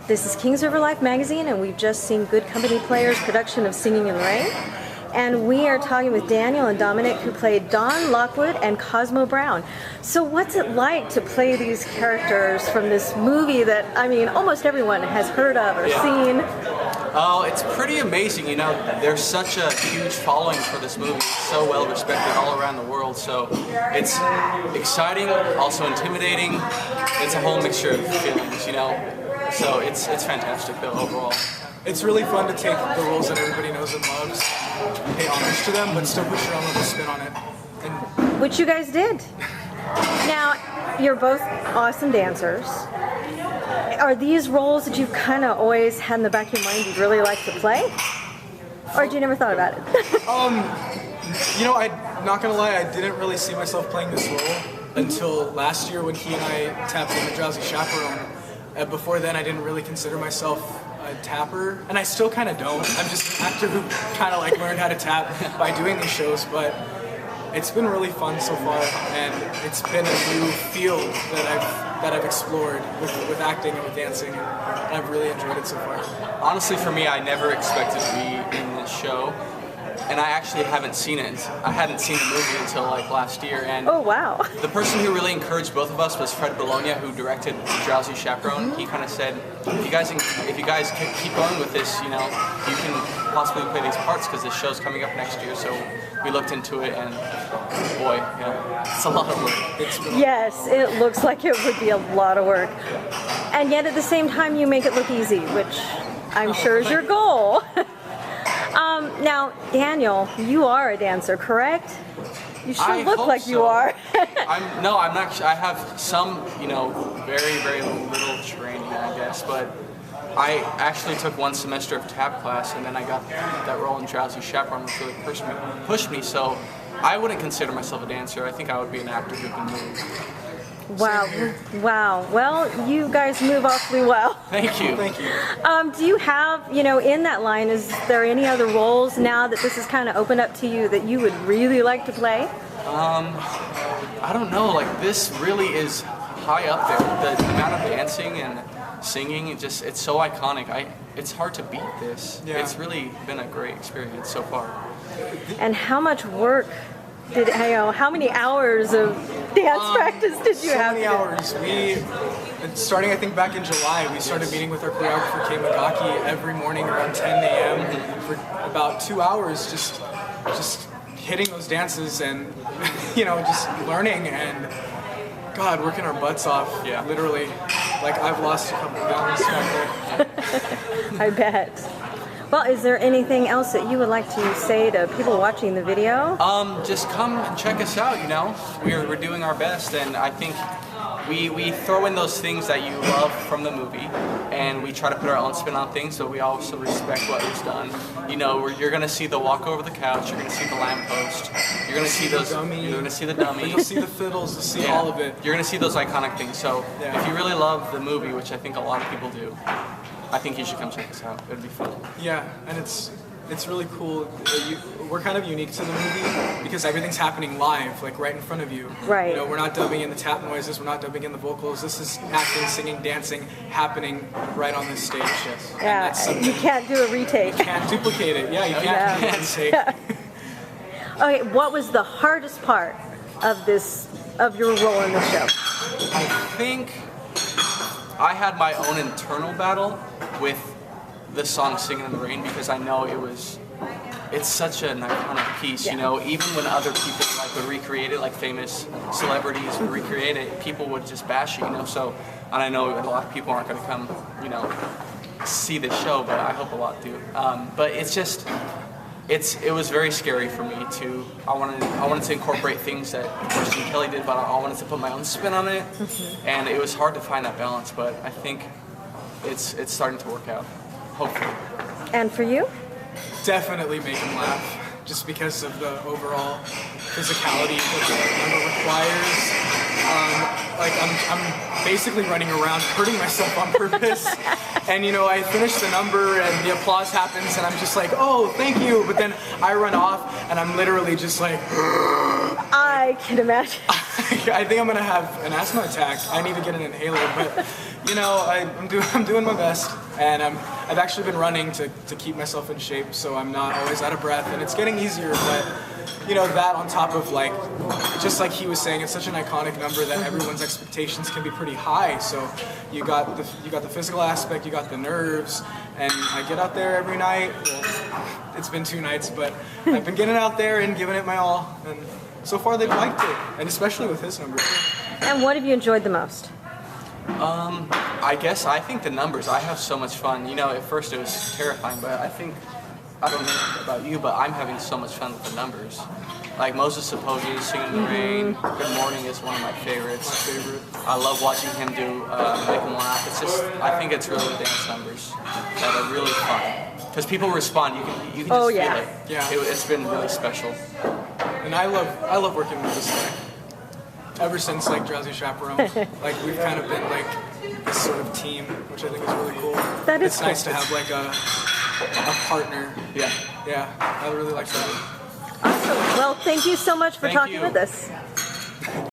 This is Kings River Life magazine, and we've just seen Good Company Players' production of Singing in the Rain. And we are talking with Daniel and Dominic, who played Don Lockwood and Cosmo Brown. So what's it like to play these characters from this movie that, I mean, almost everyone has heard of or seen? Oh, it's pretty amazing. You know, there's such a huge following for this movie. It's so well respected all around the world. So it's exciting, also intimidating. It's a whole mixture of feelings, you know. So it's fantastic though overall. It's really fun to take the roles that everybody knows and loves, pay homage to them, but still put your own little spin on it. And which you guys did. Now, you're both awesome dancers. Are these roles that you've kind of always had in the back of your mind you'd really like to play? Or had you never thought about it? You know, I'm not gonna lie, I didn't really see myself playing this role until last year when he and I tapped in the Drowsy Chaperone. Before then, I didn't really consider myself a tapper, and I still kind of don't. I'm just an actor who kind of like learned how to tap by doing these shows, but it's been really fun so far, and it's been a new field that I've explored with acting and with dancing, and I've really enjoyed it so far. Honestly, for me, I never expected to be in this show, and I actually haven't seen it. I hadn't seen the movie until like last year, and oh wow! The person who really encouraged both of us was Fred Bologna, who directed Drowsy Chaperone. He kind of said, if you guys keep going with this, you know, you can possibly play these parts because this show's coming up next year. So we looked into it, and boy, you know, it's a lot of work. Yes, it looks like it would be a lot of work, and yet at the same time you make it look easy, which I'm sure is your goal. Now, Daniel, you are a dancer, correct? You sure look like you are. I'm not. I have some, you know, very, very little training, I guess, but I actually took one semester of tap class, and then I got that role in Drowsy Chaperone, which really pushed me. So I wouldn't consider myself a dancer. I think I would be an actor who can move. Wow, wow. Well, you guys move awfully well. Thank you. Thank you. Do you have, you know, in that line, is there any other roles now that this is kind of opened up to you that you would really like to play? I don't know. Like, this really is high up there. The amount of dancing and singing, it's so iconic. It's hard to beat this. Yeah. It's really been a great experience so far. And how much work how many hours of dance practice did you have? So many hours. Starting I think back in July, we started meeting with our choreographer Kay Magaki every morning around 10 a.m. for about 2 hours, just hitting those dances and you know, just learning and God, working our butts off. Yeah. Literally. Like I've lost a couple pounds back there. I bet. Well, is there anything else that you would like to say to people watching the video? Just come and check us out, you know. We're doing our best, and I think we throw in those things that you love from the movie, and we try to put our own spin on things, so we also respect what was done. You know, you're going to see the walk over the couch, you're going to see the lamppost, you're going to see those, you're going to see the dummy. You'll see the fiddles, you'll see all of it. You're going to see those iconic things, so if you really love the movie, which I think a lot of people do, I think you should come check us out. It'd be fun. Yeah, and it's really cool. We're kind of unique to the movie because everything's happening live, like right in front of you. Right. You know, we're not dubbing in the tap noises, we're not dubbing in the vocals. This is acting, singing, dancing, happening right on this stage. Yes. Yeah, you can't do a retake. You can't duplicate it. Yeah, you can't do a retake. Okay, what was the hardest part of your role in the show? I think I had my own internal battle with the song Singin' in the Rain because I know it's such an iconic piece, you know, even when other people like would recreate it, like famous celebrities would recreate it, people would just bash it, you know, so, and I know a lot of people aren't going to come, you know, see this show, but I hope a lot do. But it's just, it was very scary for me to, I wanted to incorporate things that Christian Kelly did, but I wanted to put my own spin on it, and it was hard to find that balance, but I think it's starting to work out, hopefully. And for you? Definitely make him laugh, just because of the overall physicality that the number requires. Like I'm basically running around hurting myself on purpose, and you know I finish the number and the applause happens and I'm just like, oh, thank you, but then I run off and I'm literally just like. I can imagine. I think I'm gonna have an asthma attack. I need to get an inhaler, but you know, I'm doing my best, and I've actually been running to keep myself in shape, so I'm not always out of breath, and it's getting easier. But you know, that on top of like, just like he was saying, it's such an iconic number that everyone's expectations can be pretty high. So you got the physical aspect, you got the nerves, and I get out there every night. Well, it's been 2 nights, but I've been getting out there and giving it my all, and so far they've liked it, and especially with his number. And what have you enjoyed the most? I think the numbers. I have so much fun. You know, at first it was terrifying, but I don't know about you, but I'm having so much fun with the numbers. Like Moses Sapogi, Singing in the Rain, Good Morning is one of my favorites. I love watching him do Make 'Em Laugh. It's just, I think it's really the dance numbers that are really fun. Because people respond, you can just feel it. Yeah. It's been really special. And I love working with this guy. Ever since like Drowsy Chaperone, like we've kind of been like this sort of team, which I think is really cool. That is It's nice to have like a partner. Yeah. Yeah, I really like that. Awesome. Well, thank you so much for Thank talking you. with us.